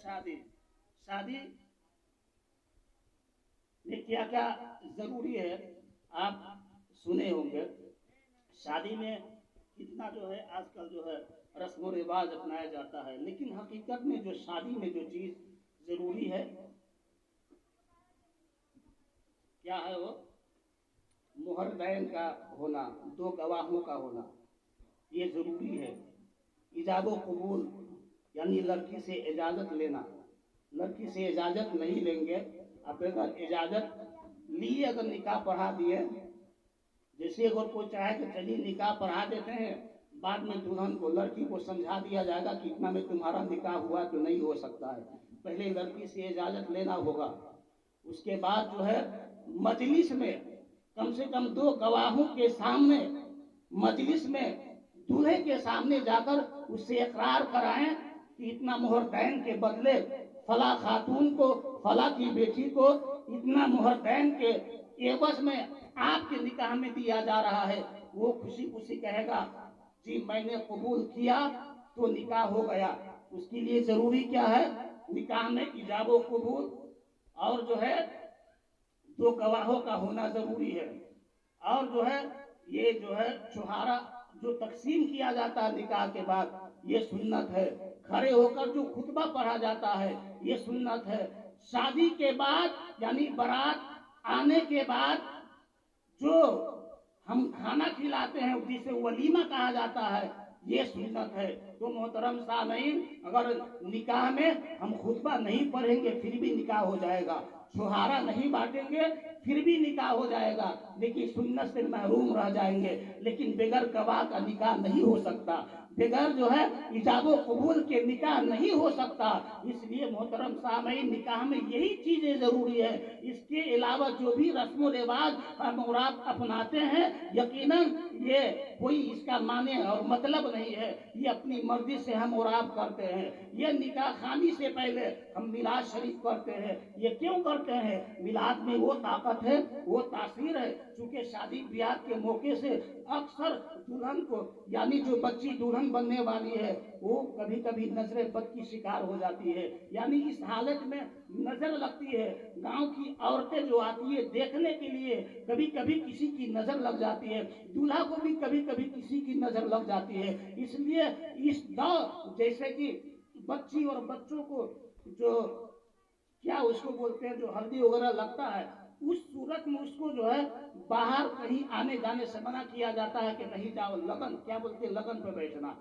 شادی شادی میں کیا کیا ضروری ہے آپ سنے ہوں گے. شادی میں کتنا جو ہے آج کل جو ہے رسم و رواج اپنایا جاتا ہے، لیکن حقیقت میں جو شادی میں جو چیز ضروری ہے کیا ہے وہ مہردین کا ہونا، دو گواہوں کا ہونا یہ ضروری ہے. ایجاب و قبول یعنی لڑکی سے اجازت لینا. لڑکی سے اجازت نہیں لیں گے، اب اگر اجازت لیے اگر نکاح پڑھا دیے، جیسے اگر کوئی چاہے کہ چلیے نکاح پڑھا دیتے ہیں، بعد میں دلہن کو لڑکی کو سمجھا دیا جائے گا کہ اتنا میں تمہارا نکاح ہوا تو نہیں ہو سکتا ہے. پہلے لڑکی سے اجازت لینا ہوگا، اس کے بعد جو ہے مجلس میں کم سے کم دو گواہوں کے سامنے مجلس میں دولہے کے سامنے جا کر اس سے اقرار کرائیں کہ اتنا مہردین کے بدلے فلاں خاتون کو، فلاں کی بیٹی کو اتنا مہردین کے عوض میں آپ کے نکاح میں دیا جا رہا ہے. وہ خوشی خوشی کہے گا جی میں نے قبول کیا تو نکاح ہو گیا. اس کے لیے ضروری کیا ہے؟ نکاح میں ایجاب و قبول اور جو ہے دو گواہوں کا ہونا ضروری ہے. اور جو ہے یہ جو ہے چھہارا جو تقسیم کیا جاتا ہے نکاح کے بعد یہ سنت ہے. کھڑے ہو کر جو خطبہ پڑھا جاتا ہے یہ سنت ہے. شادی کے بعد یعنی بارات آنے کے بعد جو ہم کھانا کھلاتے ہیں جسے ولیمہ کہا جاتا ہے یہ سنت ہے. تو محترم سامعین، اگر نکاح میں ہم خطبہ نہیں پڑھیں گے پھر بھی نکاح ہو جائے گا، چھہارا نہیں بانٹیں گے پھر بھی نکاح ہو جائے گا، لیکن سنت سے محروم رہ جائیں گے. لیکن بغیر گواہ کا نکاح نہیں ہو سکتا، بغیر جو ہے ایجاب و قبول کے نکاح نہیں ہو سکتا. اس لیے محترم سامعین، نکاح میں یہی چیزیں ضروری ہے. اس کے علاوہ جو بھی رسم و رواج ہم اور آپ اپناتے ہیں یقیناً یہ کوئی اس کا معنی اور مطلب نہیں ہے، یہ اپنی مرضی سے ہم اور آپ کرتے ہیں. یہ نکاح خوانی سے پہلے ہم میلاد شریف کرتے ہیں. یہ کیوں کرتے ہیں؟ میلاد میں وہ طاقت ہے، وہ تاثیر ہے. چونکہ شادی بیاہ کے موقع سے اکثر دلہن کو یعنی جو بچی دلہن بننے والی ہے وہ کبھی کبھی نظر بد کی شکار ہو جاتی ہے. یعنی اس حالت میں نظر لگتی ہے. گاؤں کی عورتیں جو آتی ہے دیکھنے کے لیے کبھی کبھی کسی کی نظر لگ جاتی ہے، دولہا کو بھی کبھی کبھی کسی کی نظر لگ جاتی ہے. اس لیے اس دور جیسے کہ بچی اور بچوں کو جو کیا اس کو بولتے ہیں جو ہلدی وغیرہ لگتا ہے، اس صورت میں اس کو جو ہے باہر کہیں آنے جانے سے منع کیا جاتا ہے کہ نہیں جاؤ، لگن کیا بولتے ہیں لگن پہ بیٹھنا،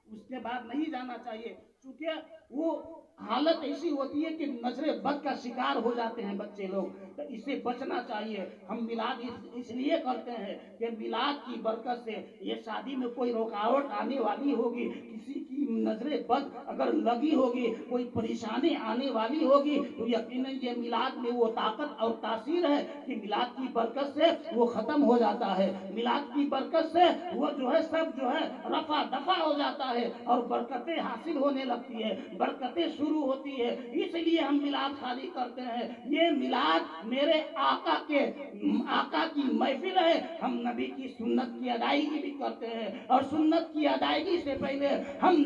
اس کے بعد نہیں جانا چاہیے. چونکہ وہ حالت ایسی ہوتی ہے کہ نظر بد کا شکار ہو جاتے ہیں بچے لوگ، تو اس سے بچنا چاہیے. ہم میلاد اس لیے کرتے ہیں کہ میلاد کی برکت سے یہ شادی میں کوئی رکاوٹ آنے والی ہوگی، کسی کی نظر بد اگر لگی ہوگی، کوئی پریشانی آنے والی ہوگی تو یقیناً یہ میلاد میں وہ طاقت اور تاثیر ہے کہ میلاد کی برکت سے وہ ختم ہو جاتا ہے. میلاد کی برکت سے وہ جو ہے سب جو ہے رفع دفع ہو جاتا ہے اور برکتیں حاصل ہونے لگتی ہے، برکتیں شروع ہوتی ہے. اس لیے ہم میلاد شادی کرتے ہیں. یہ میلاد میرے آقا کی محفل ہے. ہم نبی کی سنت کی ادائیگی بھی کرتے ہیں اور سنت کی ادائیگی سے پہلے ہم